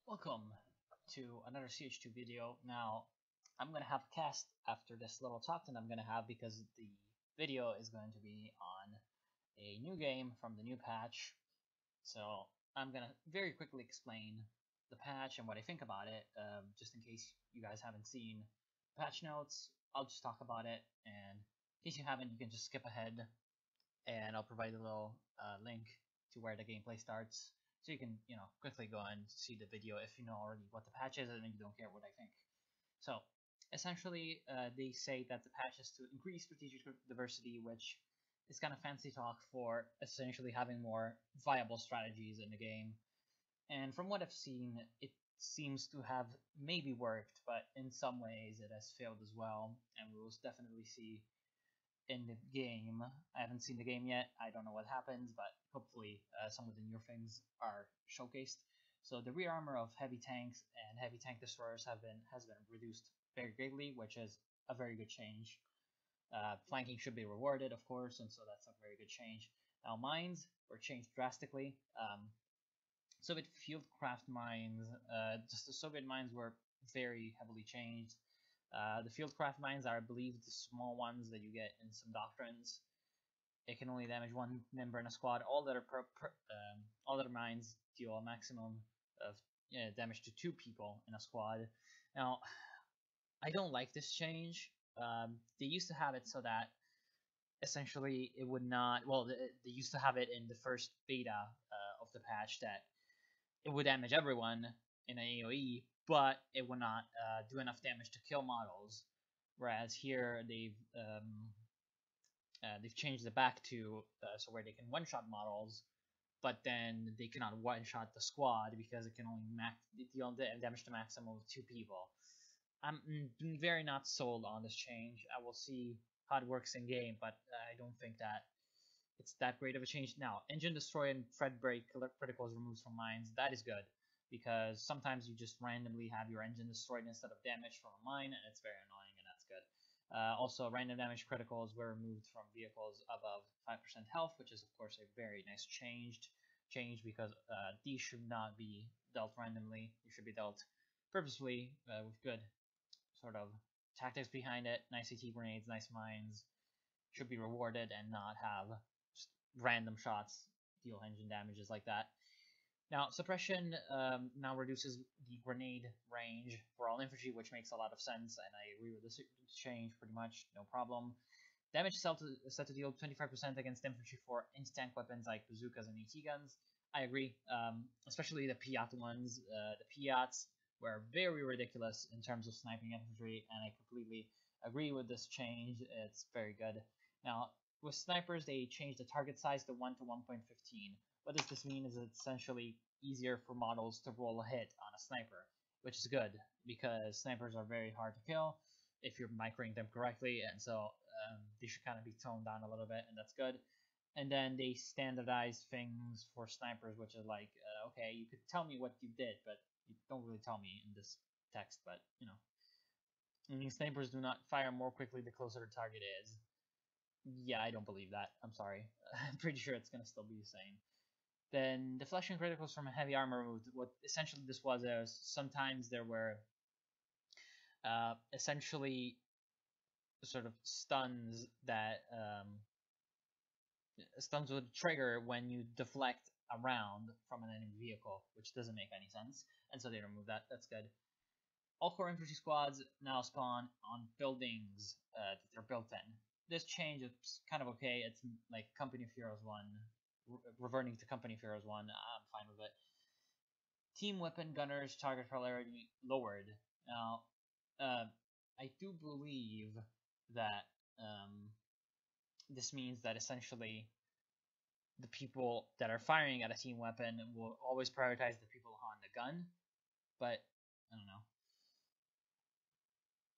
Welcome to another CH2 video. Now, I'm gonna have a cast after this little talk that I'm gonna have because the video is going to be on a new game from the new patch. So I'm gonna very quickly explain the patch and what I think about it, just in case you guys haven't seen patch notes. I'll just talk about it, and in case you haven't, you can just skip ahead, and I'll provide a little link to where the gameplay starts, so you can quickly go and see the video if you know already what the patch is and you don't care what I think. So essentially, they say that the patch is to increase strategic diversity, which is kind of fancy talk for essentially having more viable strategies in the game. And from what I've seen, it seems to have maybe worked, but in some ways it has failed as well, and we will definitely see in the game. I haven't seen the game yet. I don't know what happens, but hopefully some of the new things are showcased. So the rear armor of heavy tanks and heavy tank destroyers has been reduced very greatly, which is a very good change. Flanking should be rewarded, of course, and so that's a very good change. Now mines were changed drastically. Soviet fieldcraft mines, just the Soviet mines were very heavily changed. The fieldcraft mines are, I believe, the small ones that you get in some doctrines. It can only damage one member in a squad. All other mines deal a maximum of damage to 2 people in a squad. Now, I don't like this change. They used to have it so that essentially it would not. Well, they used to have it in the first beta of the patch that it would damage everyone in an AoE, but it would not do enough damage to kill models. Whereas here they've changed it back to so where they can one-shot models, but then they cannot one-shot the squad because it can only deal damage to maximum of 2 people. I'm very not sold on this change. I will see how it works in game, but I don't think that it's that great of a change. Now, engine destroy and thread break criticals removed from mines. That is good, because sometimes you just randomly have your engine destroyed instead of damaged from a mine, and it's very annoying, and that's good. Also, random damage criticals were removed from vehicles above 5% health, which is of course a very nice change because these should not be dealt randomly. They should be dealt purposefully with good sort of tactics behind it. Nice AT grenades, nice mines should be rewarded and not have just random shots deal engine damages like that. Now, suppression now reduces the grenade range for all infantry, which makes a lot of sense, and I agree with this change pretty much, no problem. Damage is set to deal 25% against infantry for anti-tank weapons like bazookas and AT guns. I agree, especially the Piat ones. The Piats were very ridiculous in terms of sniping infantry, and I completely agree with this change. It's very good. Now, with snipers, they changed the target size to 1 to 1.15. What does this mean is it's essentially easier for models to roll a hit on a sniper, which is good because snipers are very hard to kill if you're microing them correctly, and so they should kind of be toned down a little bit, and that's good. And then they standardize things for snipers, which is like, okay, you could tell me what you did, but you don't really tell me in this text, but I mean, snipers do not fire more quickly the closer the target is. Yeah, I don't believe that. I'm sorry. I'm pretty sure it's gonna still be the same. Then deflection criticals from a heavy armor removed. What essentially this was is sometimes there were essentially sort of stuns that stuns would trigger when you deflect a round from an enemy vehicle, which doesn't make any sense, and so they removed that. That's good. All core infantry squads now spawn on buildings that they're built in. This change is kind of okay. It's like Company of Heroes 1, reverting to Company of Heroes 1. I'm fine with it. Team weapon gunners target priority lowered. Now, I do believe that this means that essentially the people that are firing at a team weapon will always prioritize the people on the gun, but I don't know.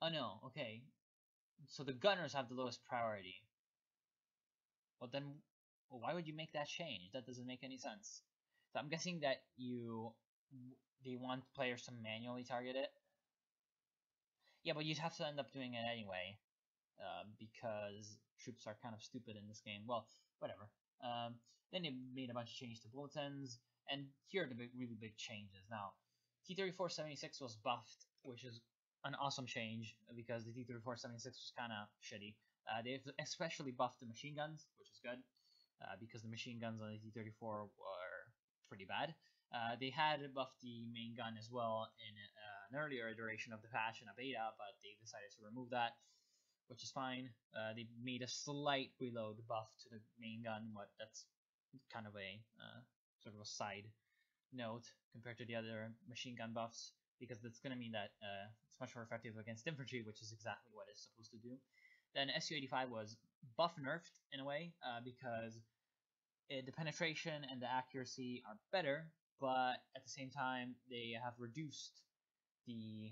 Oh no, okay. So the gunners have the lowest priority. Well then, why would you make that change? That doesn't make any sense. So I'm guessing that they want players to manually target it. Yeah, but you'd have to end up doing it anyway, because troops are kind of stupid in this game. Well, whatever. Then they made a bunch of changes to bulletins, and here are the really big changes. Now, T-3476 was buffed, which is an awesome change because the T-3476 was kind of shitty. They've especially buffed the machine guns, which is good because the machine guns on the T-34 were pretty bad. They had buffed the main gun as well in an earlier iteration of the patch in a beta, but they decided to remove that, which is fine. They made a slight reload buff to the main gun, but that's kind of a sort of a side note compared to the other machine gun buffs, because that's going to mean that it's much more effective against infantry, which is exactly what it's supposed to do. Then Su-85 was buff nerfed in a way because the penetration and the accuracy are better, but at the same time they have reduced the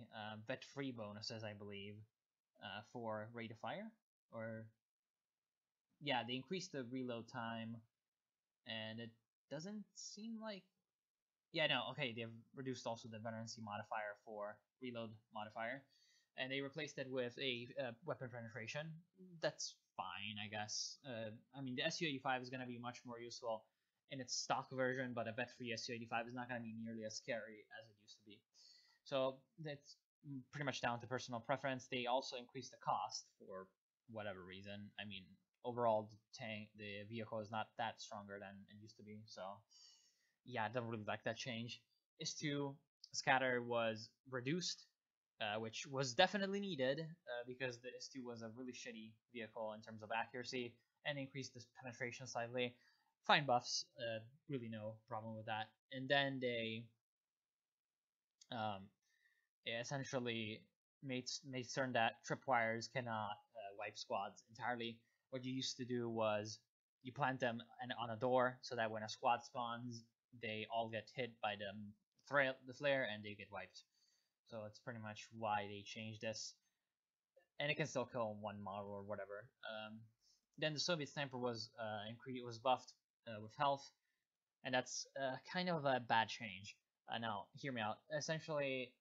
vet free bonuses, I believe, for rate of fire, or yeah, they increased the reload time, and it doesn't seem like, yeah, no, okay, they've reduced also the veterancy modifier for reload modifier, and they replaced it with a weapon penetration. That's fine, I guess. I mean, the Su-85 is going to be much more useful in its stock version, but a vet-free Su-85 is not going to be nearly as scary as it used to be. So that's pretty much down to personal preference. They also increased the cost for whatever reason. I mean, overall, the vehicle is not that stronger than it used to be, so yeah, I don't really like that change. Is2 scatter was reduced, which was definitely needed because the Is2 was a really shitty vehicle in terms of accuracy, and increased the penetration slightly. Fine buffs, really no problem with that. And then they essentially made certain that tripwires cannot wipe squads entirely. What you used to do was you plant them on a door so that when a squad spawns, they all get hit by the flare and they get wiped. So it's pretty much why they changed this. And it can still kill one model or whatever. Then the Soviet sniper was buffed with health, and that's kind of a bad change. Now, hear me out. Essentially,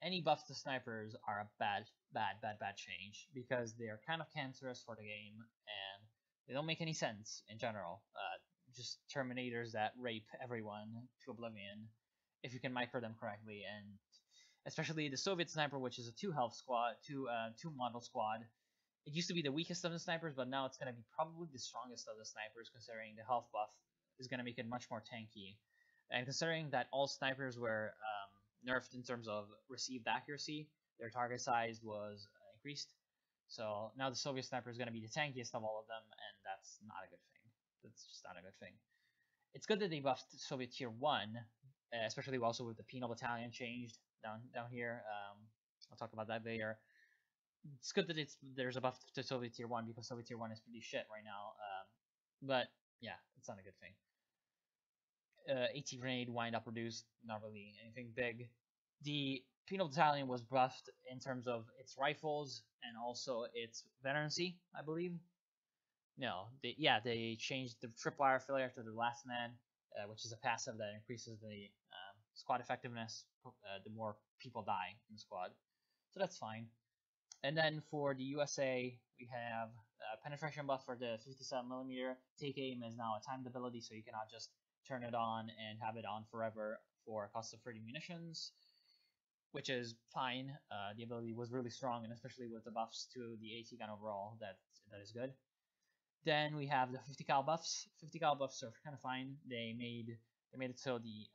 any buffs to snipers are a bad change because they are kind of cancerous for the game, and they don't make any sense in general. Just Terminators that rape everyone to oblivion if you can micro them correctly, and especially the Soviet sniper, which is a two model squad. It used to be the weakest of the snipers, but now it's going to be probably the strongest of the snipers, considering the health buff is going to make it much more tanky. And considering that all snipers were nerfed in terms of received accuracy, their target size was increased. So now the Soviet sniper is going to be the tankiest of all of them, and that's not a good thing. That's just not a good thing. It's good that they buffed Soviet Tier 1, especially also with the penal battalion changed down here. I'll talk about that later. It's good that there's a buff to Soviet Tier 1 because Soviet Tier 1 is pretty shit right now. But yeah, it's not a good thing. AT grenade wind up reduced, not really anything big. The penal battalion was buffed in terms of its rifles and also its veterancy, I believe. No, they changed the tripwire failure to the last man, which is a passive that increases the squad effectiveness the more people die in the squad. So that's fine. And then for the USA, we have penetration buff for the 57mm. Take aim is now a timed ability, so you cannot just turn it on and have it on forever for a cost of 30 munitions, which is fine. The ability was really strong, and especially with the buffs to the AT gun overall, that is good. Then we have the 50 cal buffs. 50 cal buffs are kind of fine. They made it so the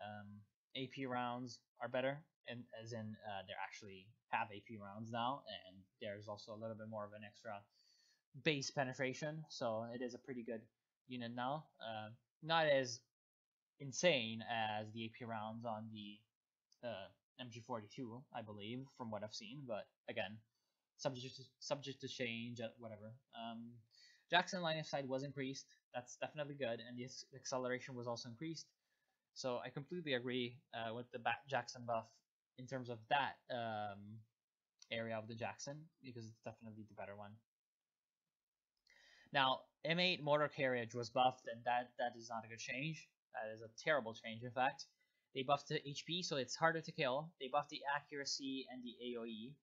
AP rounds are better, and as in they actually have AP rounds now, and there's also a little bit more of an extra base penetration, so it is a pretty good unit now. Not as insane as the AP rounds on the MG42, I believe, from what I've seen, but again, subject to change, whatever. Jackson line of sight was increased. That's definitely good, and the acceleration was also increased. So I completely agree with the Jackson buff in terms of that area of the Jackson, because it's definitely the better one. Now, M8 mortar carriage was buffed, and that is not a good change. That is a terrible change, in fact. They buffed the HP, so it's harder to kill. They buffed the accuracy and the AoE.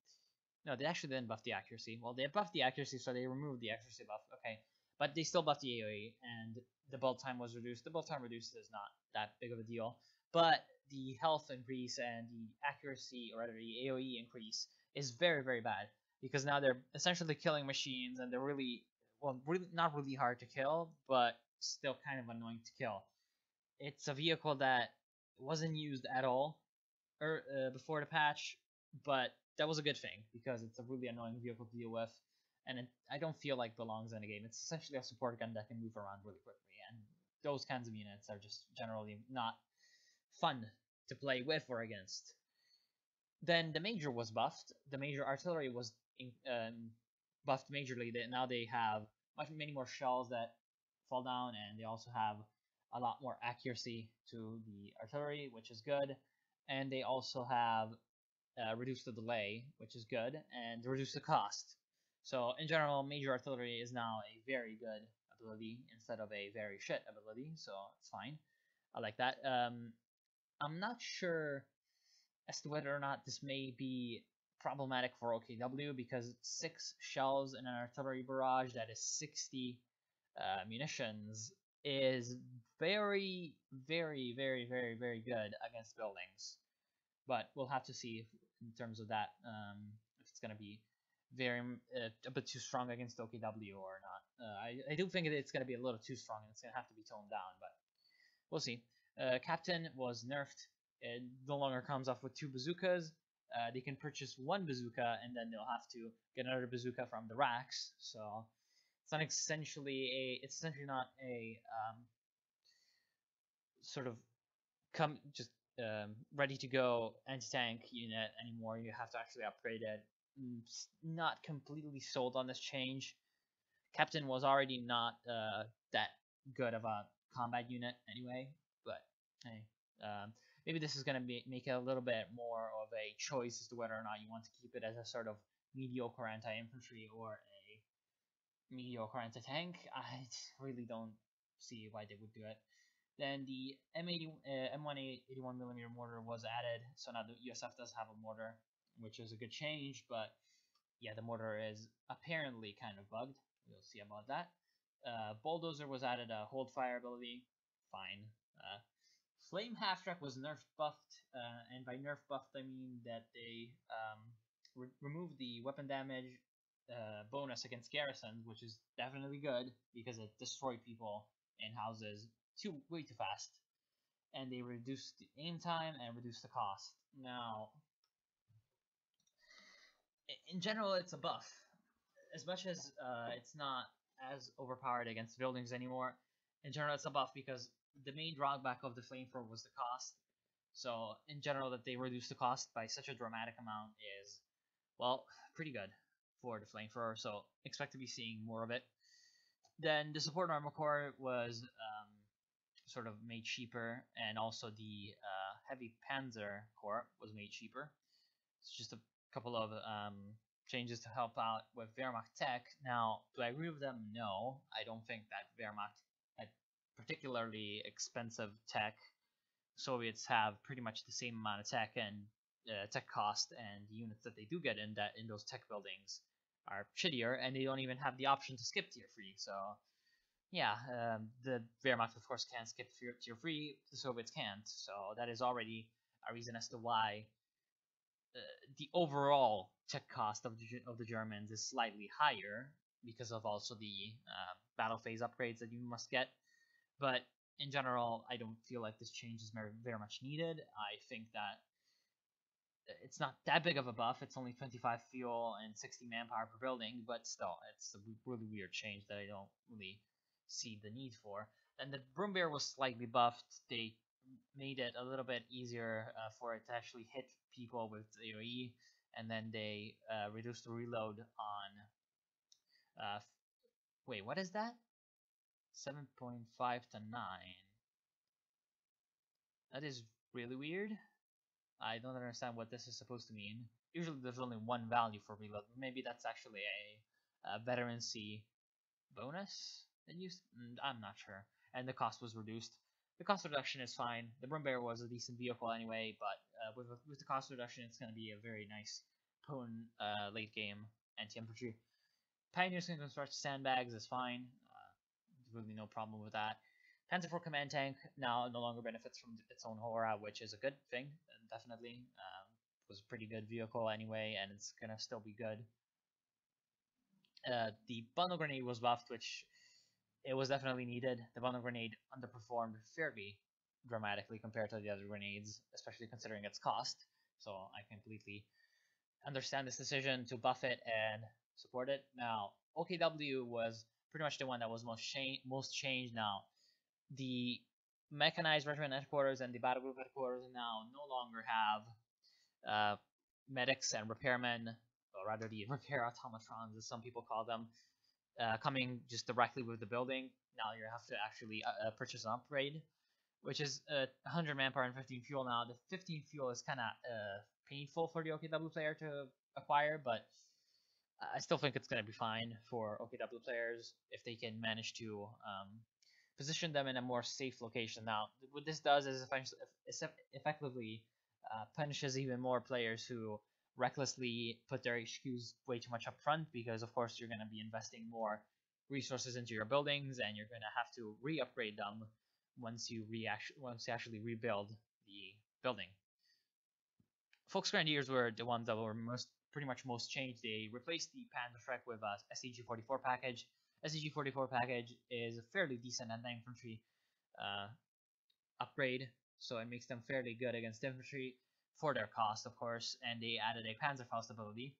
No, they actually didn't buff the accuracy. Well, they buffed the accuracy, so they removed the accuracy buff. Okay, but they still buffed the AoE, and the build time was reduced. The build time reduced is not that big of a deal. but the health increase and the accuracy or rather the AOE increase is very very bad because now they're essentially killing machines and they're really well really not really hard to kill but still kind of annoying to kill. It's a vehicle that wasn't used at all before the patch, but that was a good thing because it's a really annoying vehicle to deal with, and I don't feel like belongs in the game. It's essentially a support gun that can move around really quickly, and those kinds of units are just generally not fun to play with or against. Then the major was buffed. The major artillery was buffed majorly. Now they have many more shells that fall down, and they also have a lot more accuracy to the artillery, which is good. And they also have reduced the delay, which is good, and reduce the cost. So in general, major artillery is now a very good ability instead of a very shit ability. So it's fine. I like that. I'm not sure as to whether or not this may be problematic for OKW because 6 shells in an artillery barrage that is 60 munitions is very, very, very, very, very good against buildings. But we'll have to see in terms of that if it's going to be very a bit too strong against OKW or not. I do think it's going to be a little too strong and it's going to have to be toned down, but we'll see. Captain was nerfed. It no longer comes off with 2 bazookas. They can purchase 1 bazooka and then they'll have to get another bazooka from the racks. So it's essentially not a sort of just ready to go anti-tank unit anymore. You have to actually upgrade it. Not completely sold on this change. Captain was already not that good of a combat unit anyway, but hey, maybe this is going to make it a little bit more of a choice as to whether or not you want to keep it as a sort of mediocre anti-infantry or a mediocre anti-tank. I really don't see why they would do it. Then the M181mm mortar was added, so now the USF does have a mortar, which is a good change, but yeah, the mortar is apparently kind of bugged. We'll see about that. Bulldozer was added a hold fire ability. Fine. Flame half track was nerf buffed, and by nerf buffed I mean that they removed the weapon damage bonus against garrisons, which is definitely good because it destroyed people in houses way too fast. And they reduced the aim time and reduced the cost. Now, in general, it's a buff. As much as it's not as overpowered against buildings anymore, in general, it's a buff because the main drawback of the flamethrower was the cost. So, in general, that they reduced the cost by such a dramatic amount is, well, pretty good for the flamethrower. So, expect to be seeing more of it. Then the support armor core was sort of made cheaper, and also the heavy panzer core was made cheaper. It's just a couple of changes to help out with Wehrmacht tech. Now, do I agree with them? No, I don't think that Wehrmacht had particularly expensive tech. Soviets have pretty much the same amount of tech and tech cost, and the units that they do get in those tech buildings are shittier, and they don't even have the option to skip tier 3. So yeah, the Wehrmacht of course can skip tier 3, the Soviets can't. So that is already a reason as to why the overall tech cost of the Germans is slightly higher because of also the battle phase upgrades that you must get. But in general, I don't feel like this change is very much needed. I think that it's not that big of a buff. It's only 25 fuel and 60 manpower per building, but still, it's a really weird change that I don't really see the need for. And the Broom Bear was slightly buffed. They made it a little bit easier for it to actually hit people with AoE, and then they reduced the reload on. Wait, what is that? 7.5 to 9. That is really weird. I don't understand what this is supposed to mean. Usually there's only one value for reload. Maybe that's actually a veterancy bonus that used. I'm not sure. And the cost was reduced. The cost reduction is fine. The Broom Bear was a decent vehicle anyway, but with the cost reduction, it's going to be a very nice potent late game anti-infantry. Pioneers can construct sandbags is fine. Really no problem with that. Panzer IV Command Tank now no longer benefits from its own aura, which is a good thing, definitely. Was a pretty good vehicle anyway, and it's gonna still be good. The bundle grenade was buffed, which it was definitely needed. The bundle grenade underperformed fairly dramatically compared to the other grenades, especially considering its cost. So I completely understand this decision to buff it and support it. Now, OKW was pretty much the one that was most changed. Now, the mechanized regiment headquarters and the battle group headquarters now no longer have medics and repairmen, or rather the repair automatrons, as some people call them, coming just directly with the building. Now you have to actually purchase an upgrade, which is 100 manpower and 15 fuel. Now the 15 fuel is kind of painful for the OKW player to acquire, but I still think it's going to be fine for OKW players if they can manage to position them in a more safe location. Now, what this does is effectively punishes even more players who recklessly put their HQs way too much up front, because of course you're going to be investing more resources into your buildings, and you're going to have to re-upgrade them once you actually rebuild the building. Volksgrenadiers were the ones that were pretty much most changed. They replaced the Panzerschreck with a SCG-44 package. SCG-44 package is a fairly decent anti-infantry upgrade, so it makes them fairly good against infantry for their cost, of course. And they added a Panzerfaust ability,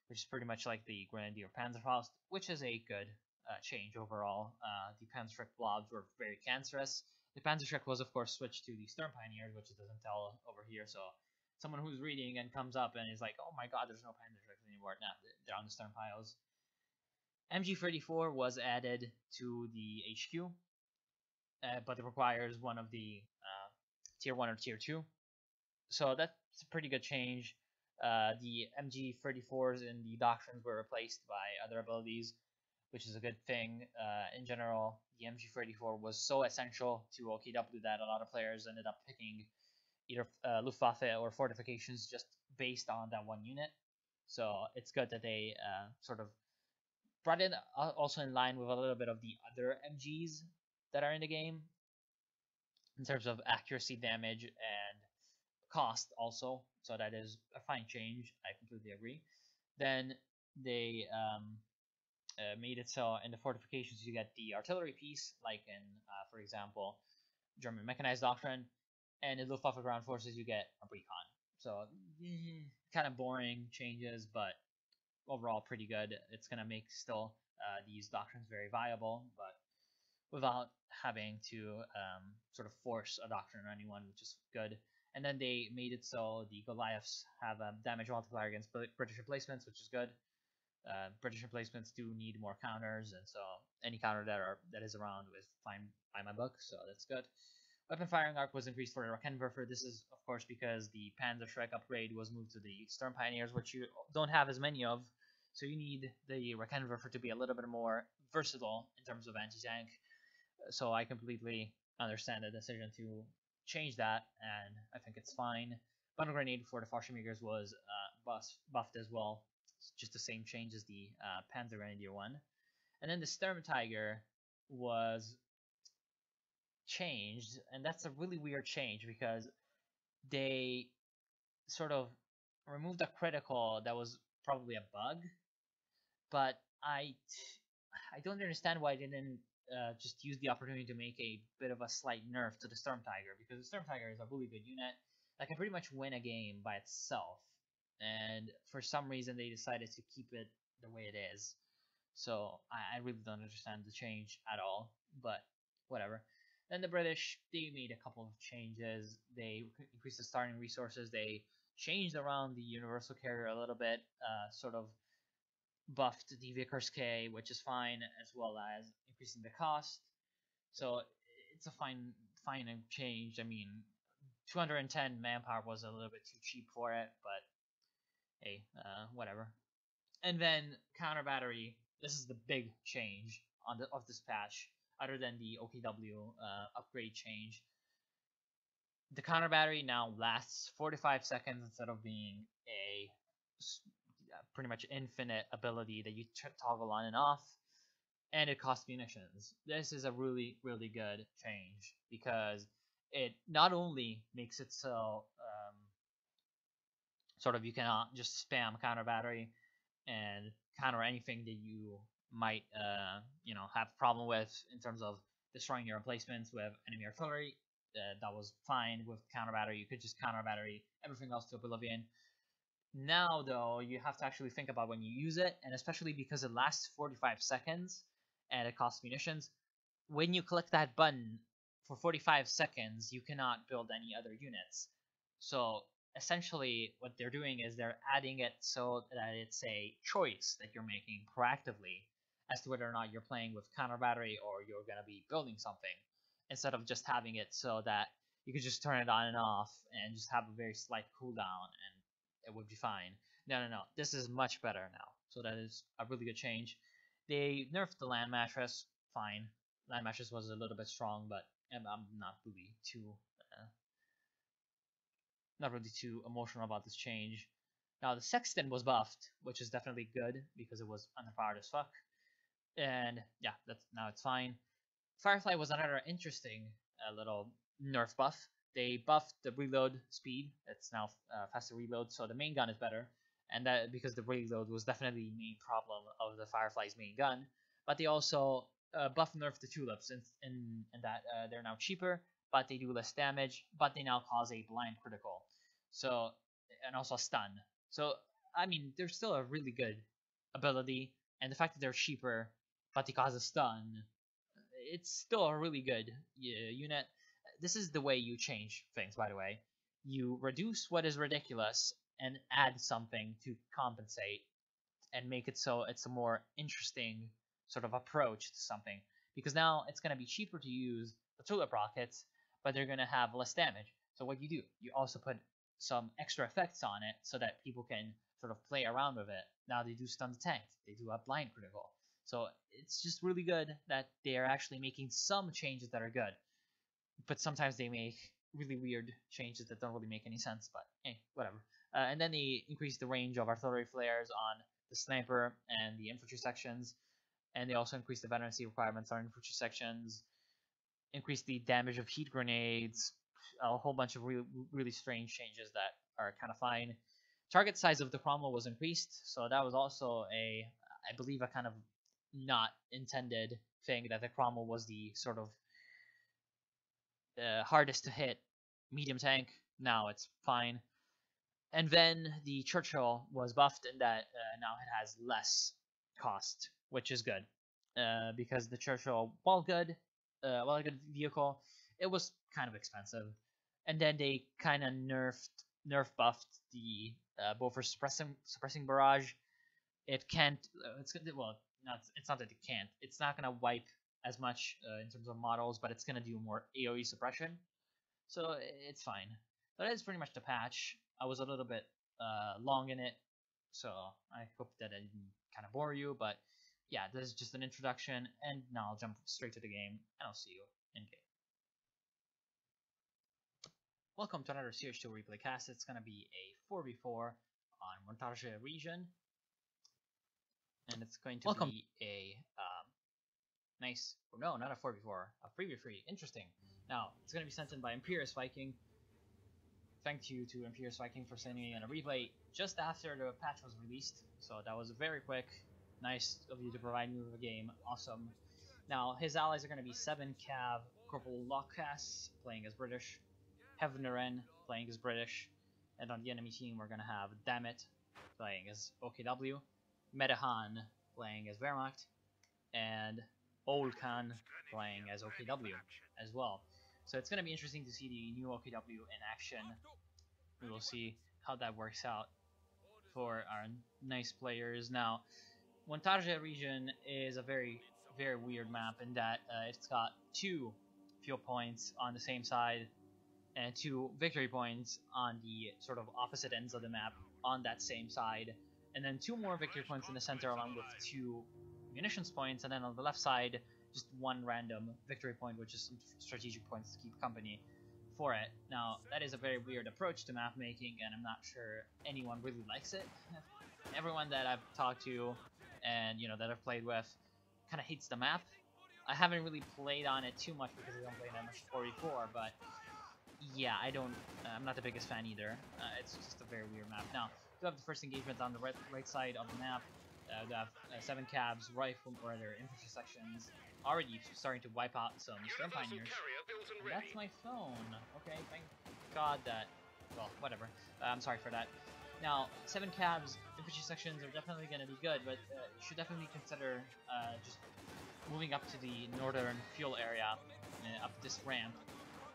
which is pretty much like the Grenadier Panzerfaust, which is a good change overall. The Panzerschreck blobs were very cancerous. The Panzerschreck was, of course, switched to the Stern Pioneers, which it doesn't tell over here. So someone who's reading and comes up and is like, "Oh my God, there's no Panzerschrecks anymore." Nah, they're on the Stern Piles. MG34 was added to the HQ, but it requires one of the tier 1 or tier 2. So that's a pretty good change. The MG34s in the doctrines were replaced by other abilities, which is a good thing. In general, the MG34 was so essential to OKW that a lot of players ended up picking either Luftwaffe or fortifications just based on that one unit. So it's good that they sort of brought it also in line with a little bit of the other MGs that are in the game in terms of accuracy, damage, and cost also. So that is a fine change. I completely agree. Then they made it so in the fortifications you get the artillery piece, like in, for example, German mechanized doctrine, and in Luftwaffe ground forces you get a recon. So kind of boring changes, but overall pretty good. It's gonna make still these doctrines very viable, but without having to sort of force a doctrine on anyone, which is good. And then they made it so the Goliaths have a damage multiplier against British replacements, which is good. British replacements do need more counters, and so any counter that is around is fine by my book, so that's good. Weapon firing arc was increased for the Raketenwerfer. This is, of course, because the Panzerschreck upgrade was moved to the Stern Pioneers, which you don't have as many of, so you need the Raketenwerfer to be a little bit more versatile in terms of anti-tank. So I completely understand the decision to change that, and I think it's fine. Bundle Grenade for the Fallschirmjägers was buffed as well. It's just the same change as the Panzer Grenadier one. And then the Sturm Tiger was changed, and that's a really weird change because they sort of removed a critical that was probably a bug, but I don't understand why they didn't just use the opportunity to make a bit of a slight nerf to the Storm Tiger, because the Storm Tiger is a really good unit that can pretty much win a game by itself, and for some reason they decided to keep it the way it is. So I really don't understand the change at all, but whatever. Then the British, they made a couple of changes. They increased the starting resources. They changed around the universal carrier a little bit, sort of buffed the Vickers K, which is fine, as well as increasing the cost. So it's a fine change. I mean, 210 manpower was a little bit too cheap for it, but hey, whatever. And then counter battery. This is the big change of this patch, other than the OKW upgrade change. The counter battery now lasts 45 seconds instead of being a pretty much infinite ability that you toggle on and off. and it costs munitions. This is a really, really good change because it not only makes it so sort of you cannot just spam counter battery and counter anything that you might have a problem with in terms of destroying your emplacements with enemy artillery. That was fine with counter battery. You could just counter battery everything else to oblivion. Now though, you have to actually think about when you use it, and especially because it lasts 45 seconds and it costs munitions, when you click that button for 45 seconds, you cannot build any other units. So essentially what they're doing is they're adding it so that it's a choice that you're making proactively as to whether or not you're playing with counter battery or you're going to be building something, instead of just having it so that you could just turn it on and off and just have a very slight cooldown and it would be fine. No. This is much better now. So that is a really good change. They nerfed the land mattress. Fine. Land mattress was a little bit strong, but I'm uh, not really too emotional about this change. Now the sexton was buffed, which is definitely good because it was underpowered as fuck. And yeah, now it's fine. Firefly was another interesting little nerf buff. They buffed the reload speed. It's now faster reload, so the main gun is better. And that because the reload was definitely the main problem of the Firefly's main gun. But they also buff nerf the tulips in that they're now cheaper, but they do less damage, but they now cause a blind critical. So and also stun. So I mean, they're still a really good ability, and the fact that they're cheaper, but they cause a stun, it's still a really good unit. This is the way you change things, by the way. You reduce what is ridiculous and add something to compensate and make it so it's a more interesting sort of approach to something. Because now it's going to be cheaper to use the tulip rockets, but they're going to have less damage. So what you do, you also put some extra effects on it so that people can sort of play around with it. Now they do stun the tank, they do a blind critical. So it's just really good that they are actually making some changes that are good. But sometimes they make really weird changes that don't really make any sense, but hey, whatever. And then they increase the range of artillery flares on the sniper and the infantry sections, and they also increase the veterancy requirements on infantry sections, increase the damage of heat grenades, a whole bunch of really strange changes that are kind of fine. Target size of the cromwell was increased, so that was also I believe, a kind of not intended thing, that the cromwell was the sort of hardest to hit medium tank. Now it's fine. And then the Churchill was buffed in that now it has less cost, which is good. Because the Churchill, while a good vehicle, it was kind of expensive. And then they kind of nerf buffed the Bofors suppressing barrage. It can't. It's not that it can't. It's not gonna wipe as much in terms of models, but it's gonna do more AOE suppression. So it's fine. That is pretty much the patch. I was a little bit long in it, so I hope that I didn't kind of bore you. But yeah, this is just an introduction, and now I'll jump straight to the game, and I'll see you in game. Welcome to another CoH2 replay cast. It's gonna be a 4v4 on Montage region, and it's going to be a nice. No, not a 4v4, a 3v3. Interesting. Now it's gonna be sent in by Imperious Viking. Thank you to Imperious Viking for sending me in a replay just after the patch was released. So that was very quick. Nice of you to provide me with a game. Awesome. Now his allies are going to be 7 Cav Corporal Lockcast playing as British, Hevneren playing as British, and on the enemy team we're going to have Dammit playing as OKW, Medahan playing as Wehrmacht, and Olkan playing as OKW as well. So it's going to be interesting to see the new OKW in action. We will see how that works out for our nice players. Now, Montage region is a very, very weird map in that it's got 2 fuel points on the same side and 2 victory points on the sort of opposite ends of the map on that same side, and then 2 more victory points in the center along with 2 munitions points, and then on the left side just 1 random victory point, which is some strategic points to keep company for it. Now that is a very weird approach to map making, and I'm not sure anyone really likes it. Everyone that I've talked to and that I've played with kind of hates the map. I haven't really played on it too much because I don't play that much 44, but yeah, I'm not the biggest fan either. It's just a very weird map. Now, we have the first engagement on the right side of the map. We have 7 cabs, rifle, or their infantry sections, already starting to wipe out some Storm Pioneers. And that's my phone. Okay, thank God that. Well, whatever. I'm sorry for that. Now, 7 cabs, infantry sections are definitely going to be good, but you should definitely consider just moving up to the northern fuel area, up this ramp,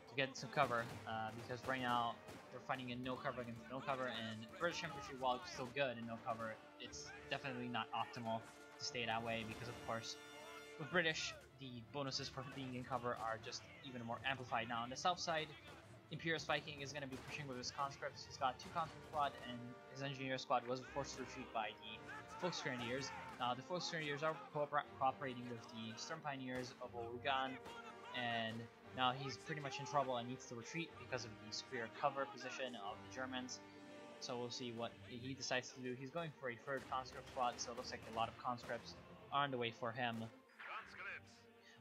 to get some cover, because right now they're fighting in no cover against no cover, and British infantry, while it's still good in no cover, it's definitely not optimal to stay that way, because of course, with British, the bonuses for being in cover are just even more amplified. Now on the south side, Imperious Viking is going to be pushing with his conscripts. He's got 2 conscript squad, and his engineer squad was forced to retreat by the Volksgrenadiers. Now the Volksgrenadiers are cooperating with the Storm Pioneers of Oregon, and now he's pretty much in trouble and needs to retreat because of the superior cover position of the Germans. So we'll see what he decides to do. He's going for a 3rd conscript squad, so it looks like a lot of conscripts are on the way for him,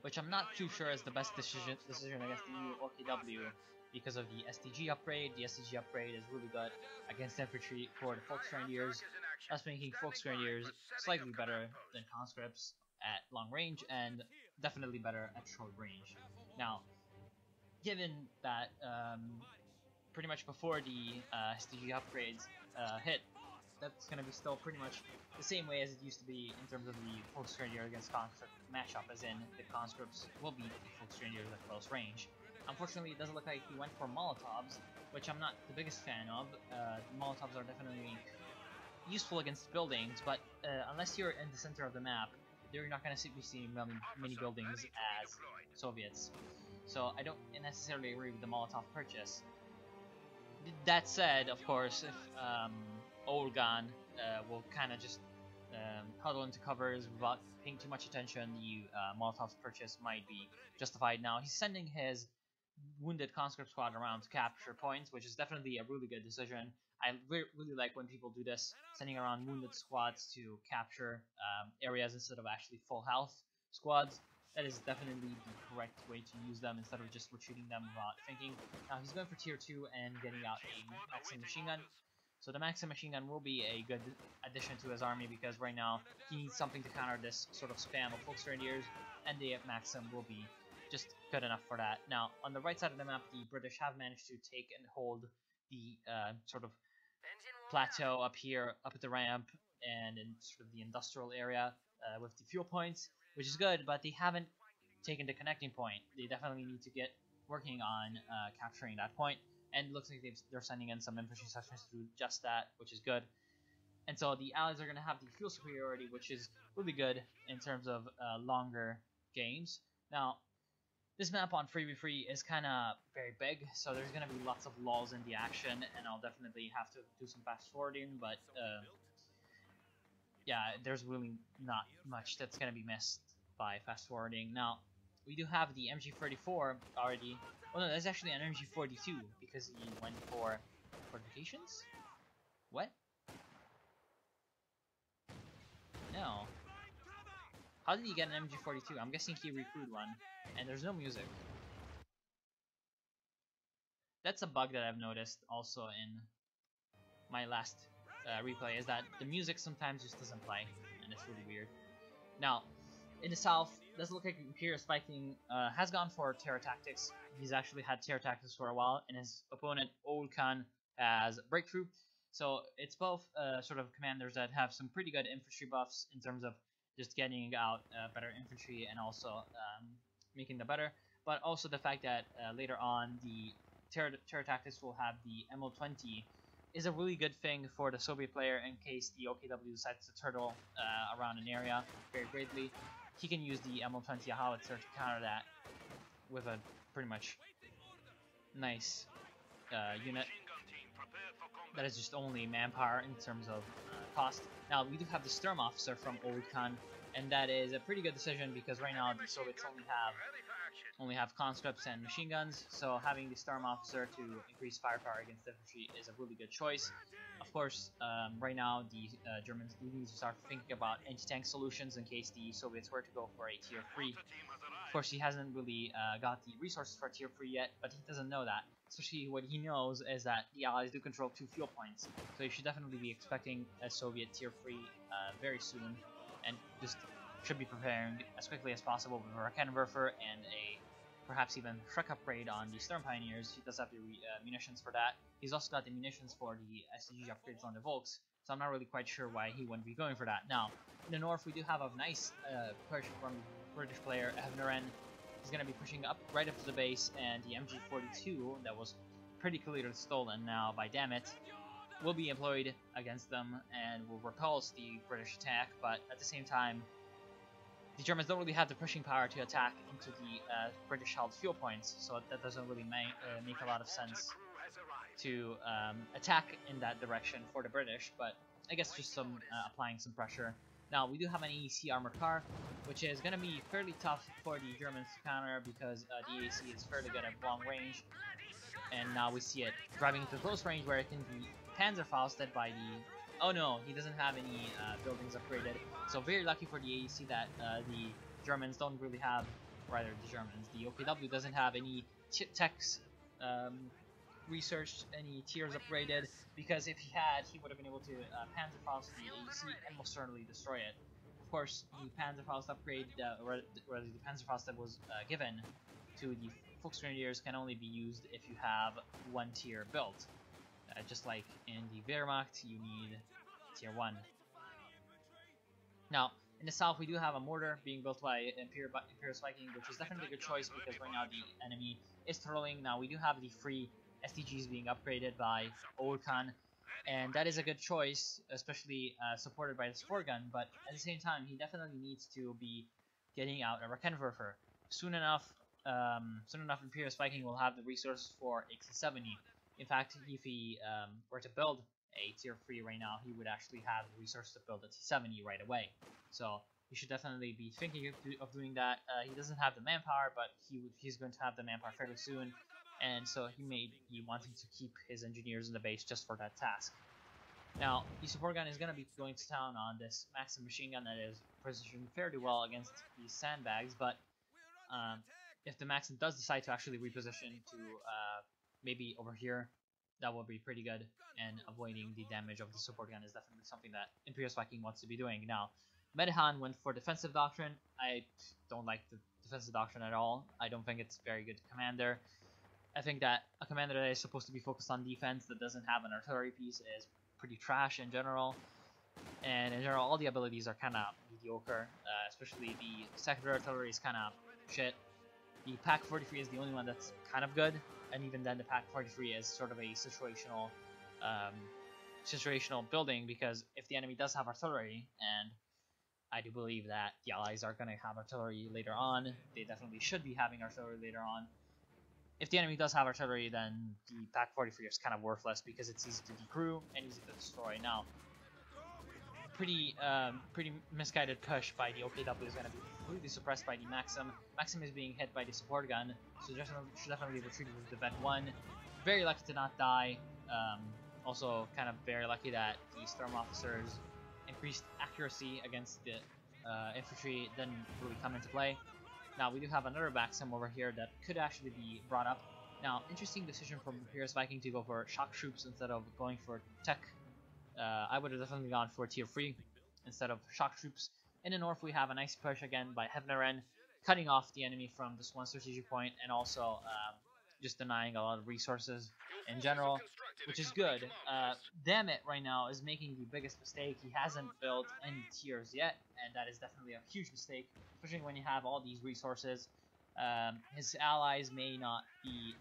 which I'm not too sure is the best decision against the new OKW because of the STG upgrade. The STG upgrade is really good against infantry for the Volksgrenadiers, thus making Volksgrenadiers slightly better than conscripts at long range and definitely better at short range. Now, given that pretty much before the STG upgrades hit, that's going to be still pretty much the same way as it used to be in terms of the Volksgrenadier against conscript matchup, as in the conscripts will beat the Volksgrenadiers at close range. Unfortunately, it doesn't look like he went for Molotovs, which I'm not the biggest fan of. Molotovs are definitely useful against buildings, but unless you're in the center of the map, you're not going to be seeing many buildings as Soviets. So I don't necessarily agree with the Molotov purchase. That said, of course, if Olgan will kind of just huddle into covers without paying too much attention, the Molotov's purchase might be justified. Now, he's sending his wounded conscript squad around to capture points, which is definitely a really good decision. I really like when people do this, sending around wounded squads to capture areas instead of actually full health squads. That is definitely the correct way to use them instead of just retreating them without thinking. Now he's going for tier 2 and getting out a Maxim machine gun. So the Maxim machine gun will be a good addition to his army because right now he needs something to counter this sort of spam of Volksgrenadiers, and the Maxim will be just good enough for that. Now on the right side of the map, the British have managed to take and hold the sort of plateau up here, up at the ramp, and in sort of the industrial area with the fuel points, which is good, but they haven't taken the connecting point. They definitely need to get working on capturing that point, and it looks like they're sending in some infantry sections to do just that, which is good. And so the Allies are going to have the fuel superiority, which is really good in terms of longer games. Now, this map on 3v3 is kind of very big, so there's going to be lots of lulls in the action, and I'll definitely have to do some fast forwarding, but yeah, there's really not much that's going to be missed by fast forwarding. Now, we do have the MG34 already. Oh no, that's actually an MG42 because he went for fortifications? What? No. How did he get an MG42? I'm guessing he recruited one, and there's no music. That's a bug that I've noticed also in my last replay, is that the music sometimes just doesn't play, and it's really weird. Now, in the south, it doesn't look like Imperious Viking has gone for terror tactics. He's actually had terror tactics for a while, and his opponent, Olkan, has breakthrough. So it's both sort of commanders that have some pretty good infantry buffs in terms of just getting out better infantry and also making them better, but also the fact that later on the terror tactics will have the ML20 is a really good thing for the Soviet player in case the OKW decides to turtle around an area very greatly. He can use the ML20 howitzer to counter that with a pretty much nice unit that is just only manpower in terms of cost. Now, we do have the Sturm Officer from Olkan, and that is a pretty good decision because right now the Soviets only have only have conscripts and machine guns, so having the Storm Officer to increase firepower against infantry is a really good choice. Of course, right now the Germans do need to start thinking about anti-tank solutions in case the Soviets were to go for a tier 3. Of course, he hasn't really got the resources for tier 3 yet, but he doesn't know that. Especially what he knows is that the Allies do control 2 fuel points, so you should definitely be expecting a Soviet tier 3 very soon, and just should be preparing as quickly as possible with a Raketwerfer and a perhaps even Shrek upgrade on the Storm Pioneers. He does have the munitions for that. He's also got the munitions for the STG upgrades on the Volks, so I'm not really quite sure why he wouldn't be going for that. Now, in the north, we do have a nice push from British player Evneren. He's going to be pushing up right up to the base, and the MG42 that was pretty clearly stolen now by Dammit will be employed against them and will repulse the British attack, but at the same time, the Germans don't really have the pushing power to attack into the British-held fuel points, so that doesn't really make a lot of sense to attack in that direction for the British, but I guess just some applying some pressure. Now, we do have an AEC armored car, which is going to be fairly tough for the Germans to counter because the AEC is fairly good at long range, and now we see it driving into close range where it can be Panzerfausted by the... Oh no, he doesn't have any buildings upgraded, so very lucky for the AEC that the Germans don't really have, rather the Germans, the OKW doesn't have any techs researched, any tiers upgraded, because if he had, he would have been able to Panzerfaust the AEC and most certainly destroy it. Of course, the Panzerfaust upgrade, or the Panzerfaust that was given to the Volksgrenadiers can only be used if you have one tier built. Just like in the Wehrmacht, you need tier 1. Now, in the south, we do have a mortar being built by Imperial Viking, which is definitely a good choice because right now the enemy is trolling. Now, we do have the free SDGs being upgraded by Orkan, and that is a good choice, especially supported by the support gun, but at the same time, he definitely needs to be getting out a Raketwerfer. Soon enough, Imperial Viking will have the resources for XC70. In fact, if he were to build a tier 3 right now, he would actually have the resources to build a T70 right away. So he should definitely be thinking of doing that. He doesn't have the manpower, but he's going to have the manpower fairly soon, and so he may be wanting to keep his engineers in the base just for that task. Now, the support gun is going to be going to town on this Maxim machine gun that is positioned fairly well against these sandbags, but if the Maxim does decide to actually reposition to maybe over here, that will be pretty good, and avoiding the damage of the support gun is definitely something that Imperial Viking wants to be doing. Now, Medihan went for defensive doctrine. I don't like the defensive doctrine at all. I don't think it's very good commander. I think that a commander that is supposed to be focused on defense that doesn't have an artillery piece is pretty trash in general. And in general, all the abilities are kind of mediocre, especially the secondary artillery is kind of shit. The Pak 43 is the only one that's kind of good, and even then the Pak 43 is sort of a situational building, because if the enemy does have artillery, and I do believe that the Allies are going to have artillery later on, they definitely should be having artillery later on. If the enemy does have artillery, then the Pak 43 is kind of worthless because it's easy to decrew and easy to destroy. Now, pretty misguided push by the OKW is going to be completely suppressed by the Maxim. Maxim is being hit by the support gun, so should definitely retreat with the Vet 1. Very lucky to not die. Also, kind of very lucky that the Storm Officers' increased accuracy against the infantry didn't really come into play. Now, we do have another Maxim over here that could actually be brought up. Now, interesting decision from Imperial Viking to go for shock troops instead of going for tech. I would have definitely gone for tier 3 instead of shock troops. In the north, we have a nice push again by Hevneren, cutting off the enemy from this one strategic point, and also just denying a lot of resources in general, which is good. Dammit right now is making the biggest mistake. He hasn't built any tiers yet, and that is definitely a huge mistake, especially when you have all these resources. His allies may not be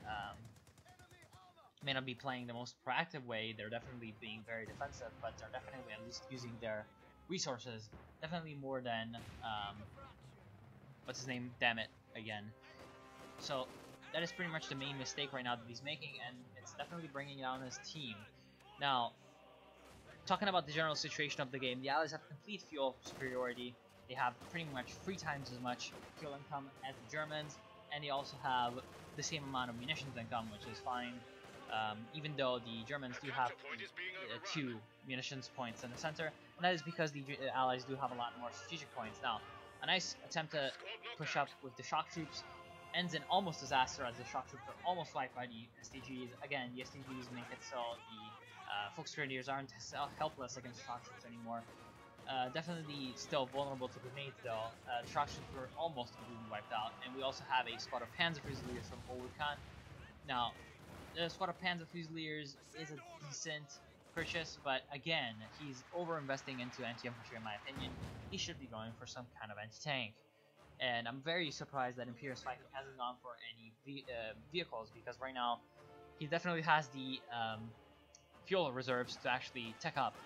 playing the most proactive way. They're definitely being very defensive, but they're definitely at least using their resources definitely more than what's his name, Dammit again. So that is pretty much the main mistake right now that he's making, and it's definitely bringing down his team. Now, talking about the general situation of the game, the Allies have complete fuel superiority. They have pretty much 3 times as much fuel income as the Germans, and they also have the same amount of munitions income, which is fine. Even though the Germans do have 2 munitions points in the center, and that is because the Allies do have a lot more strategic points. Now, a nice attempt to push up with the shock troops ends in almost disaster, as the shock troops are almost wiped by the SDGs. Again, the SDGs make it so the Focus Grenadiers aren't helpless against shock troops anymore. Definitely still vulnerable to grenades though. The shock troops were almost completely wiped out, and we also have a squad of Panzer Fusiliers from Khan. Now, the squad of Panzer Fusiliers is a decent purchase, but again, he's over-investing into anti-infantry in my opinion. He should be going for some kind of anti-tank. And I'm very surprised that Imperial Viking hasn't gone for any vehicles, because right now he definitely has the fuel reserves to actually tech up.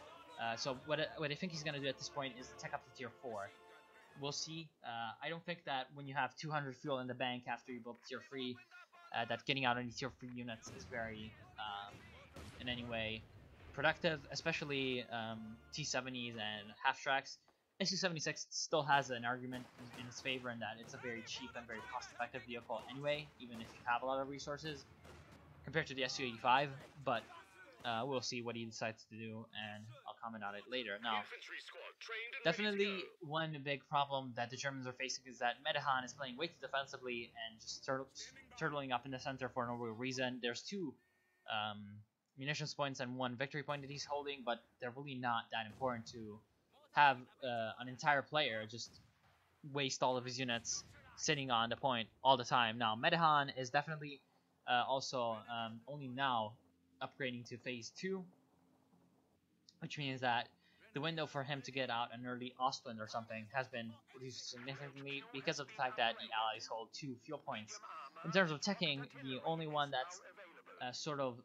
So what I think he's going to do at this point is tech up to tier 4. We'll see. I don't think that when you have 200 fuel in the bank after you build tier 3, that getting out any tier 3 units is very, in any way, productive, especially T-70s and half-tracks. SU-76 still has an argument in its favor in that it's a very cheap and very cost-effective vehicle anyway, even if you have a lot of resources, compared to the Su-85, but we'll see what he decides to do, and I'll comment on it later. Now, definitely one big problem that the Germans are facing is that Medehan is playing way too defensively and just turtling up in the center for no real reason. There's 2 munitions points and 1 victory point that he's holding, but they're really not that important to have an entire player just waste all of his units sitting on the point all the time. Now, Medehan is definitely also only now upgrading to phase 2, which means that the window for him to get out an early Ostland or something has been reduced significantly because of the fact that the Allies hold 2 fuel points. In terms of teching, the only one that's sort of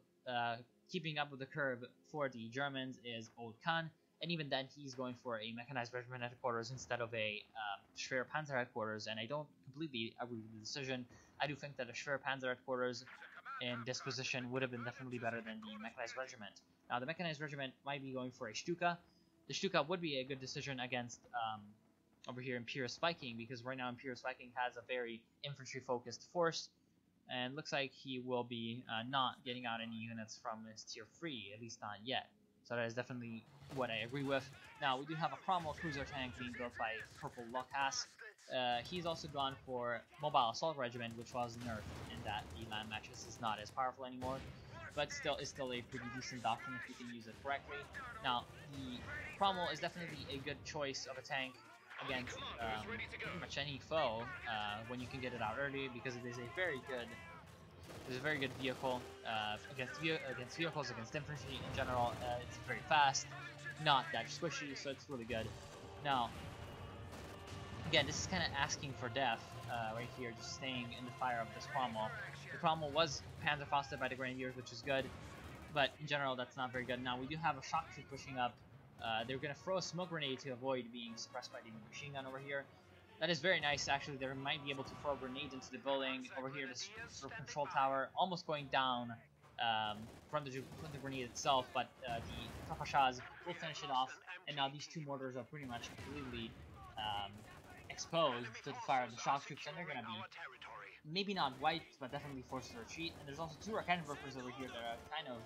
keeping up with the curve for the Germans is Old Khan, and even then he's going for a mechanized regiment headquarters instead of a Schwer Panzer headquarters, and I don't completely agree with the decision. I do think that a Schwer Panzer headquarters in this position would have been definitely better than the mechanized regiment. Now, the mechanized regiment might be going for a Stuka. The Stuka would be a good decision against over here Imperial Viking, because right now Imperial Viking has a very infantry-focused force, and looks like he will be not getting out any units from his tier 3, at least not yet. So that is definitely what I agree with. Now, we do have a Cromwell cruiser tank being built by Purple Luckhas. He's also gone for Mobile Assault Regiment, which was nerfed in that the land mattress is not as powerful anymore, but still is still a pretty decent doctrine if you can use it correctly. Now, the Cromwell is definitely a good choice of a tank against pretty much any foe when you can get it out early, because it is a very good vehicle against vehicles, against infantry in general. It's very fast, not that squishy, so it's really good. Now, again, this is kind of asking for death right here, just staying in the fire of this Cromwell. The Cromwell was panzer-fostered by the Grenadiers, which is good, but in general, that's not very good. Now, we do have a shock troop pushing up. They're going to throw a smoke grenade to avoid being suppressed by the machine gun over here. That is very nice, actually. They might be able to throw grenades into the building. Over here, this sort of control tower almost going down from the grenade itself, but the Tapashas will finish it off, and now these 2 mortars are pretty much completely exposed to the fire of the shock troops, and they're going to be maybe not wiped, but definitely forced to retreat. And there's also 2 Raketenwerfers over here that are kind of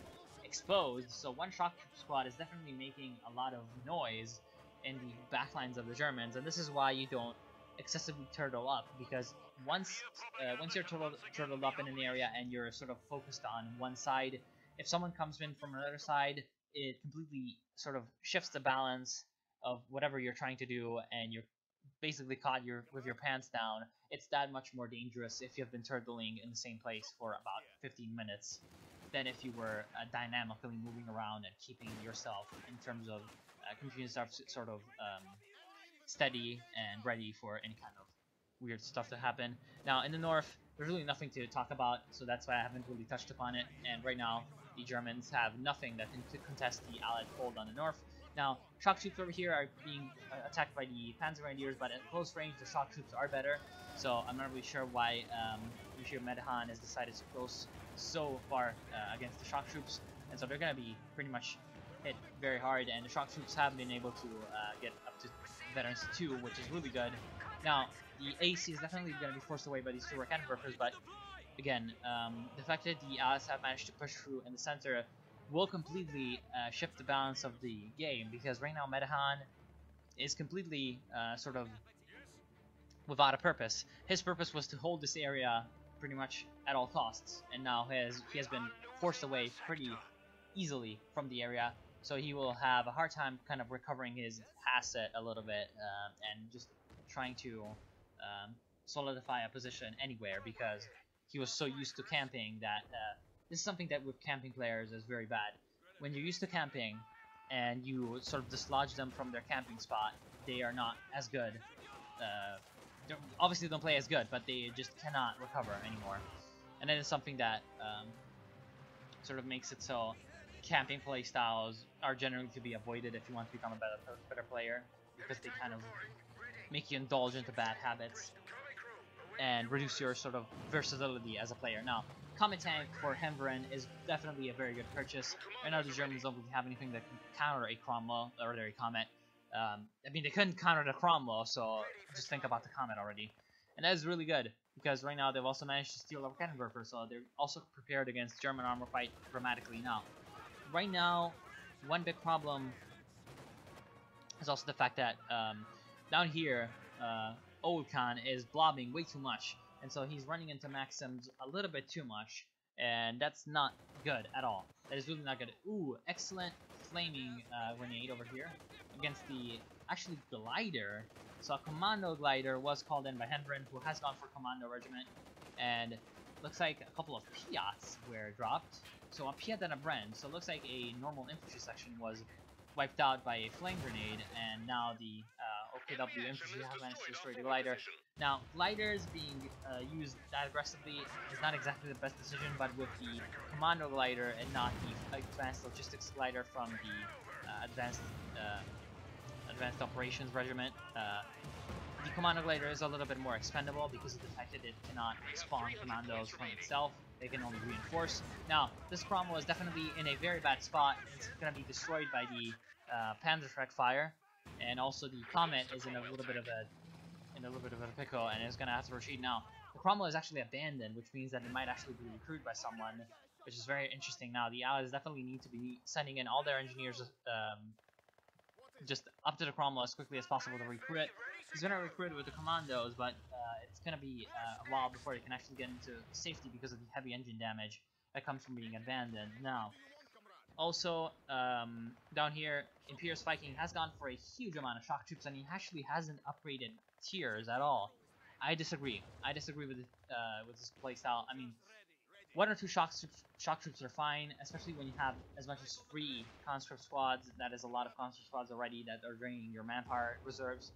exposed, so one shock troop squad is definitely making a lot of noise in the backlines of the Germans, and this is why you don't excessively turtle up, because once you're turtled up in an area and you're sort of focused on one side, if someone comes in from another side, it completely sort of shifts the balance of whatever you're trying to do, and you're basically caught with your pants down. It's that much more dangerous if you've been turtling in the same place for about 15 minutes than if you were dynamically moving around and keeping yourself in terms of keeping yourself sort of steady and ready for any kind of weird stuff to happen. Now, in the north, there's really nothing to talk about, so that's why I haven't really touched upon it. And right now, the Germans have nothing that can contest the Allied hold on the north. Now, shock troops over here are being attacked by the Panzer Grenadiers, but at close range, the shock troops are better. So I'm not really sure why Monsieur Medehan has decided to go so far against the shock troops, and so they're going to be pretty much hit very hard. And the shock troops have been able to get up to Veterans 2, which is really good. Now, the AC is definitely going to be forced away by these two Rakenwerfers, but again, the fact that the Allies have managed to push through in the center will completely shift the balance of the game, because right now Medahan is completely sort of without a purpose. His purpose was to hold this area pretty much at all costs, and now he has been forced away pretty easily from the area, so he will have a hard time kind of recovering his asset a little bit, and just trying to solidify a position anywhere, because he was so used to camping that this is something that with camping players is very bad. When you're used to camping and you sort of dislodge them from their camping spot, they are not as good. Obviously don't play as good, but they just cannot recover anymore. And that is something that sort of makes it so camping play styles are generally to be avoided if you want to become a better player, because they kind of make you indulge into bad habits and reduce your sort of versatility as a player. Now, Comet Tank for Hemveren is definitely a very good purchase. Right now the Germans don't really have anything that can counter a Cromwell or a Comet. I mean, they couldn't counter the Cromwell, so just think about the Comet already. And that is really good, because right now they've also managed to steal a Rakenwerfer, so they're also prepared against German armor fight dramatically now. Right now, one big problem is also the fact that down here, Old Khan is blobbing way too much, and so he's running into Maxims a little bit too much, and that's not good at all. That is really not good. Ooh, excellent flaming grenade over here against the actually glider. So a commando glider was called in by Henverin, who has gone for commando regiment, and looks like a couple of Piats were dropped. So a Piat and a Bren. So it looks like a normal infantry section was wiped out by a flame grenade, and now the OKW infantry have managed to destroy the glider. Now, gliders being used that aggressively is not exactly the best decision, but with the commando glider and not the advanced logistics glider from the advanced operations regiment, the commando glider is a little bit more expendable because of the fact that it cannot spawn commandos from itself. They can only reinforce. Now, this Cromwell is definitely in a very bad spot. It's going to be destroyed by the Panzerschreck fire, and also the Comet is in a little bit of a pickle and is going to have to retreat now. The Cromwell is actually abandoned, which means that it might actually be recruited by someone, which is very interesting. Now, the Allies definitely need to be sending in all their engineers just up to the Cromwell as quickly as possible to recruit it. He's going to recruit it with the commandos, but it's going to be a while before he can actually get into safety because of the heavy engine damage that comes from being abandoned. Now, also, down here, Imperious Viking has gone for a huge amount of shock troops, and he actually hasn't upgraded tiers at all. I disagree. I disagree with this playstyle. I mean, 1 or 2 shock troops are fine, especially when you have as much as 3 conscript squads. That is a lot of conscript squads already that are draining your manpower reserves.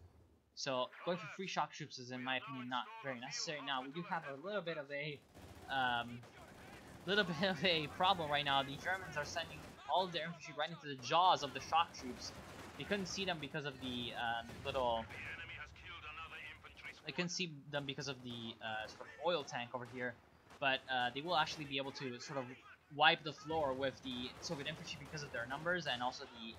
So going for 3 shock troops is, in my opinion, not very necessary. Now, we do have a little bit of a problem right now. The Germans are sending all of their infantry right into the jaws of the shock troops. They couldn't see them because of the They couldn't see them because of the sort of oil tank over here. But they will actually be able to sort of wipe the floor with the Soviet infantry because of their numbers, and also the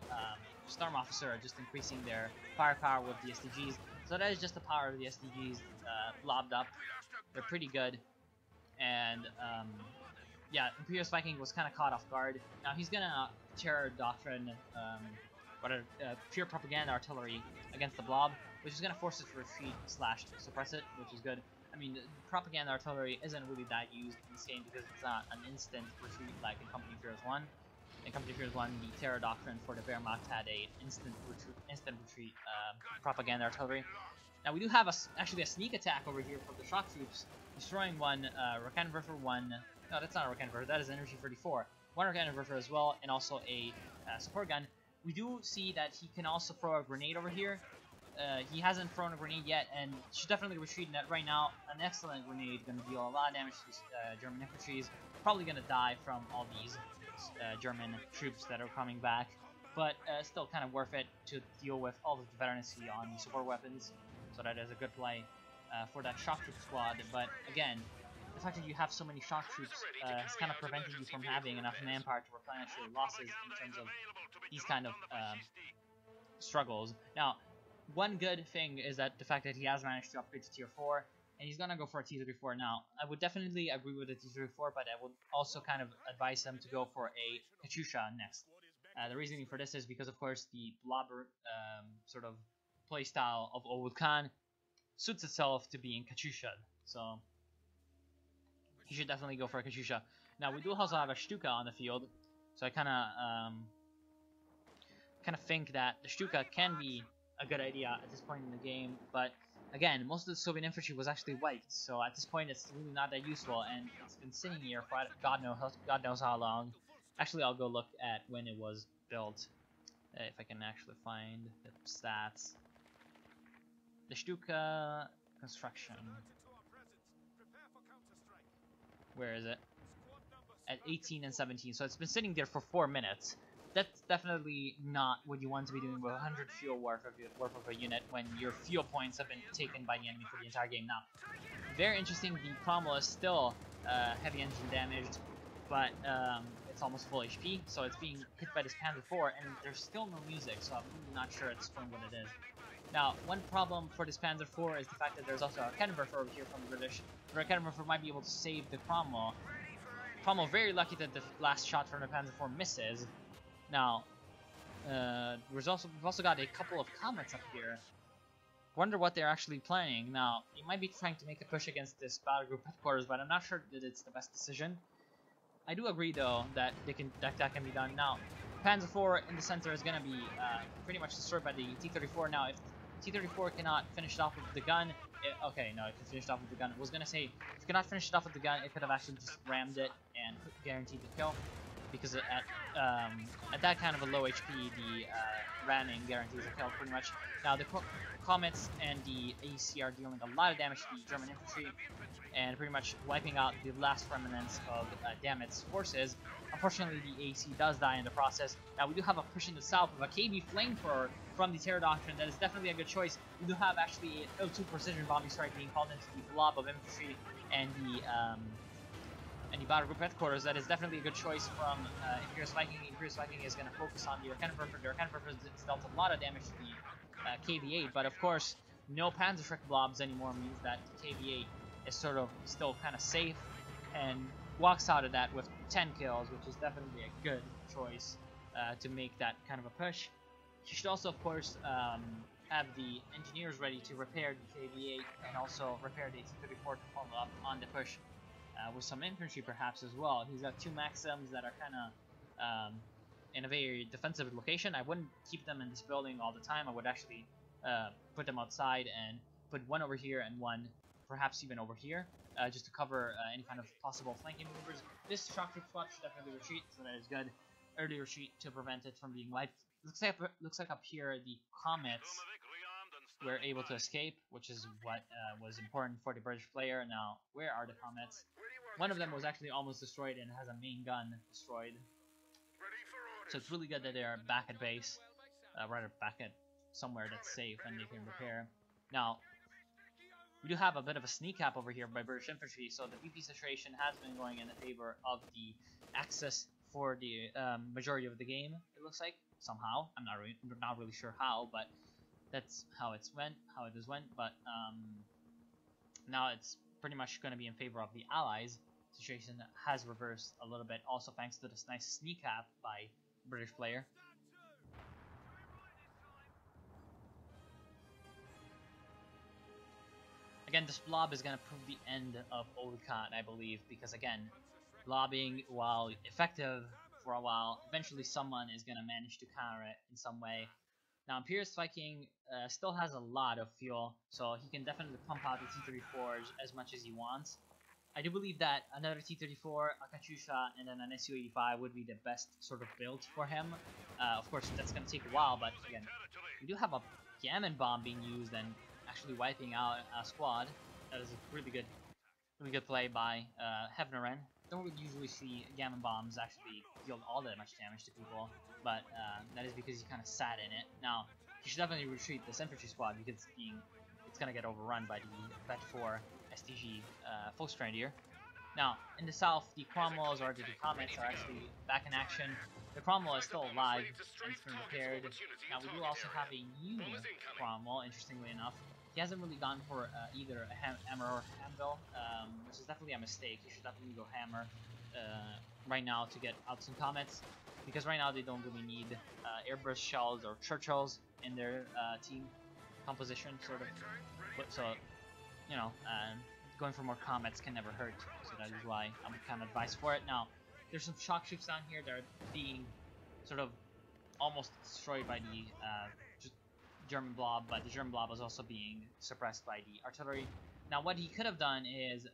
Storm Officer are just increasing their firepower with the SDGs. So that is just the power of the SDGs lobbed up. They're pretty good. And yeah, Imperious Viking was kind of caught off guard. Now he's gonna terror doctrine, pure propaganda artillery against the blob, which is gonna force it to retreat / suppress it, which is good. I mean, propaganda artillery isn't really that used in this game because it's not an instant retreat like in Company Fears 1. In Company Fears 1, the Terror Doctrine for the Wehrmacht had a instant retreat propaganda artillery. Now we do have actually a sneak attack over here from the shock troops, destroying one Rakenwerfer 1. No, that's not a Rakenwerfer. That is Energy 34. One Rakenwerfer as well, and also a support gun. We do see that he can also throw a grenade over here. He hasn't thrown a grenade yet, and should definitely retreat in that right now. An excellent grenade, going to deal a lot of damage to these German infantry. Probably going to die from all these German troops that are coming back, but still kind of worth it to deal with all the veterancy on the support weapons. So that is a good play for that shock troop squad. But again, the fact that you have so many shock troops has kind of prevented you from having enough manpower to replenish your losses in terms of these kind of struggles. Now, one good thing is that the fact that he has managed to upgrade to tier 4, and he's gonna go for a T-34 now. I would definitely agree with the T-34, but I would also kind of advise him to go for a Katyusha next. The reasoning for this is because, of course, the blobber sort of playstyle of Old Khan suits itself to being Katyusha, so he should definitely go for a Katyusha. Now, we do also have a Stuka on the field, so I kind of think that the Stuka can be a good idea at this point in the game, but again, most of the Soviet infantry was actually wiped, so at this point it's really not that useful, and it's been sitting here for God knows how long. Actually, I'll go look at when it was built, if I can actually find the stats. The Stuka construction. Where is it? At 18 and 17, so it's been sitting there for 4 minutes. That's definitely not what you want to be doing with 100 fuel worth of a unit when your fuel points have been taken by the enemy for the entire game. Now, very interesting, the Cromwell is still heavy engine damaged, but it's almost full HP, so it's being hit by this Panzer IV, and there's still no music, so I'm really not sure at this point what it is. Now, one problem for this Panzer IV is the fact that there's also a Kettenwerfer over here from the British. The Kettenwerfer might be able to save the Cromwell. Cromwell very lucky that the last shot from the Panzer IV misses. Now, we've also got a couple of comets up here. Wonder what they're actually planning. Now, they might be trying to make a push against this battle group headquarters, but I'm not sure that it's the best decision. I do agree, though, that that can be done. Now, Panzer IV in the center is going to be pretty much destroyed by the T-34. Now, if T-34 cannot finish it off with the gun, okay, no, it can finish it off with the gun. I was going to say, if it cannot finish it off with the gun, it could have actually just rammed it and guaranteed the kill. Because at that kind of a low HP, the ramming guarantees a kill pretty much. Now, the Comets and the AC are dealing a lot of damage to the German infantry, and pretty much wiping out the last remnants of Damit's forces. Unfortunately, the AC does die in the process. Now, we do have a push in the south of a KB flamethrower from the Terror Doctrine. That is definitely a good choice. We do have actually an O2 precision bombing strike being called into the blob of infantry and the battle group headquarters. That is definitely a good choice from Imperious Viking. Imperious Viking is going to focus on the Kettenwerfer. The Kettenwerfer has dealt a lot of damage to the KV-8, but of course, no Panzerschreck blobs anymore means that the KV-8 is sort of still kind of safe and walks out of that with 10 kills, which is definitely a good choice to make that kind of a push. You should also, of course, have the engineers ready to repair the KV-8 and also repair the T-34 to follow up on the push. With some infantry perhaps as well. He's got 2 Maxims that are kind of in a very defensive location. I wouldn't keep them in this building all the time. I would actually put them outside and put one over here and one perhaps even over here, just to cover any kind of possible flanking maneuvers. This shock troop squad should definitely retreat, so that is good. Early retreat to prevent it from being wiped. Looks like up here the Comets were able to escape, which is what was important for the British player. Now, where are the Comets? One of them was actually almost destroyed and has a main gun destroyed. So it's really good that they're back at base, rather back at somewhere that's safe and they can repair. Now, we do have a bit of a sneak cap over here by British infantry, so the BP situation has been going in the favor of the Axis for the majority of the game, it looks like, somehow. I'm not really sure how, but that's how it went. But now it's pretty much going to be in favor of the Allies. Situation has reversed a little bit, also thanks to this nice sneak cap by British player. Again, this blob is going to prove the end of Old Khan, I believe, because again, blobbing, while effective for a while, eventually someone is going to manage to counter it in some way. Now, Imperious Viking still has a lot of fuel, so he can definitely pump out the T-34 as much as he wants. I do believe that another T-34, a Katyusha, and then an Su-85 would be the best sort of build for him. Of course, that's going to take a while, but again, we do have a Gammon bomb being used and actually wiping out a squad. That is a really good play by Hevneren. Don't really usually see Gammon bombs actually deal all that much damage to people, but that is because he kind of sat in it. Now, he should definitely retreat this infantry squad because it's going to get overrun by the Bet 4 STG Volksgrenadier. Now, in the south, the Cromwells or the Comets are actually back in action. The Cromwell is still alive and it's been repaired. Now, we do also have a new Cromwell, interestingly enough. He hasn't really gone for either a hammer or anvil, which is definitely a mistake. He should definitely go hammer right now to get out some comets, because right now they don't really need airburst shells or Churchills in their team composition, sort of. So, you know, going for more comets can never hurt. So that is why I'm kind of advised for it. Now, there's some shock troops down here that are being sort of almost destroyed by the German blob, but the German blob was also being suppressed by the artillery. Now, what he could have done is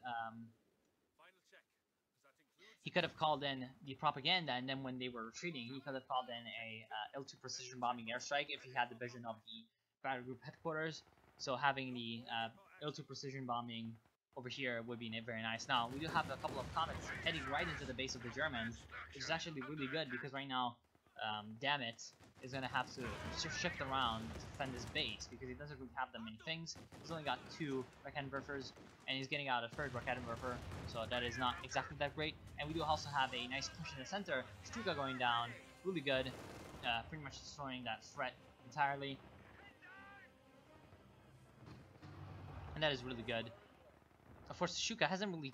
he could have called in the propaganda, and then when they were retreating, he could have called in a L2 precision bombing airstrike if he had the vision of the battle group headquarters. So having the L2 precision bombing over here would be very nice. Now, we do have a couple of comets heading right into the base of the Germans, which is actually really good because right now, damn it, is going to have to shift around to defend his base because he doesn't really have that many things. He's only got 2 Raketenwerfers, and he's getting out a 3rd Raketenwerfer, so that is not exactly that great. And we do also have a nice push in the center. Stuka going down, really good, pretty much destroying that threat entirely. And that is really good. Of course, Stuka hasn't really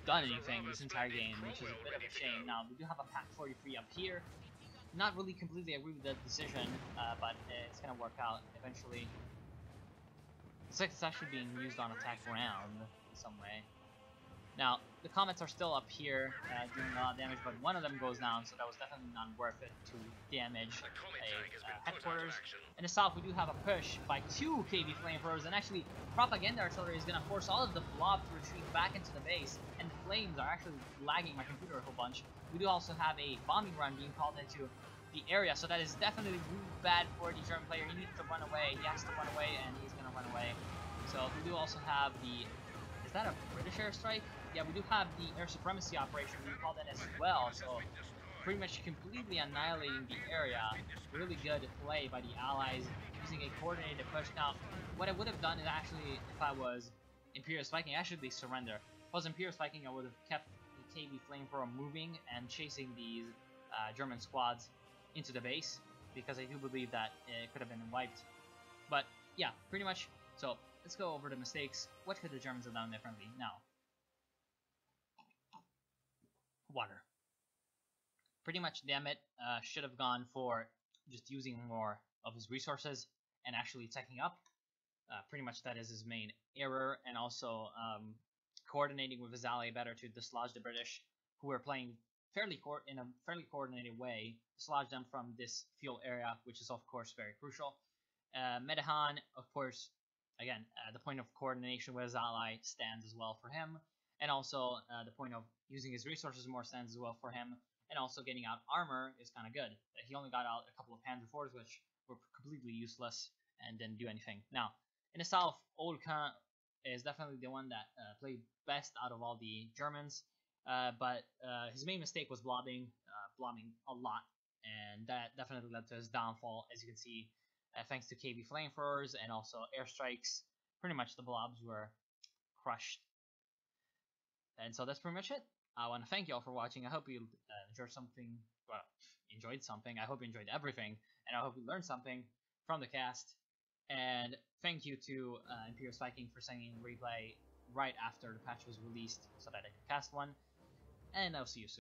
done anything this entire game, which is a bit of a shame. Now, we do have a Pack 43 up here. Not really completely agree with that decision, but it's going to work out eventually. Looks like it's actually being used on attack ground in some way. Now, the comets are still up here doing a lot of damage, but one of them goes down, so that was definitely not worth it to damage a headquarters. In the south, we do have a push by 2 KV flamethrowers, and actually, propaganda artillery is going to force all of the blob to retreat back into the base, and the flames are actually lagging my computer a whole bunch. We do also have a bombing run being called into the area, so that is definitely really bad for the German player. He needs to run away. He has to run away, and he's going to run away. So we do also have the... Is that a British airstrike? Yeah, we do have the air supremacy operation. We call that as well. So pretty much completely annihilating the area. Really good play by the Allies using a coordinated push. Now, what I would have done is actually, if I was Imperial Spiking, actually surrender. If I was Imperial Spiking, I would have kept the KB Flamethrower moving and chasing these German squads into the base, because I do believe that it could have been wiped. But yeah, pretty much. So let's go over the mistakes. What could the Germans have done differently? Now, water. Pretty much, damn it, should have gone for just using more of his resources and actually teching up. Pretty much that is his main error, and also coordinating with his ally better to dislodge the British, who were playing in a fairly coordinated way, dislodge them from this fuel area, which is of course very crucial. Medahan, of course, again, the point of coordination with his ally stands as well for him, and also the point of using his resources more stands as well for him, and also getting out armor is kind of good. He only got out a couple of Panzer IVs, which were completely useless and didn't do anything. Now, in the south, Old Khan is definitely the one that played best out of all the Germans, but his main mistake was blobbing a lot, and that definitely led to his downfall. As you can see, thanks to KB flamethrowers and also airstrikes, pretty much the blobs were crushed. And so that's pretty much it. I want to thank you all for watching. I hope you enjoyed something. Well, enjoyed something. I hope you enjoyed everything, and I hope you learned something from the cast. And thank you to Imperial Spiking for sending in replay right after the patch was released so that I could cast one. And I'll see you soon.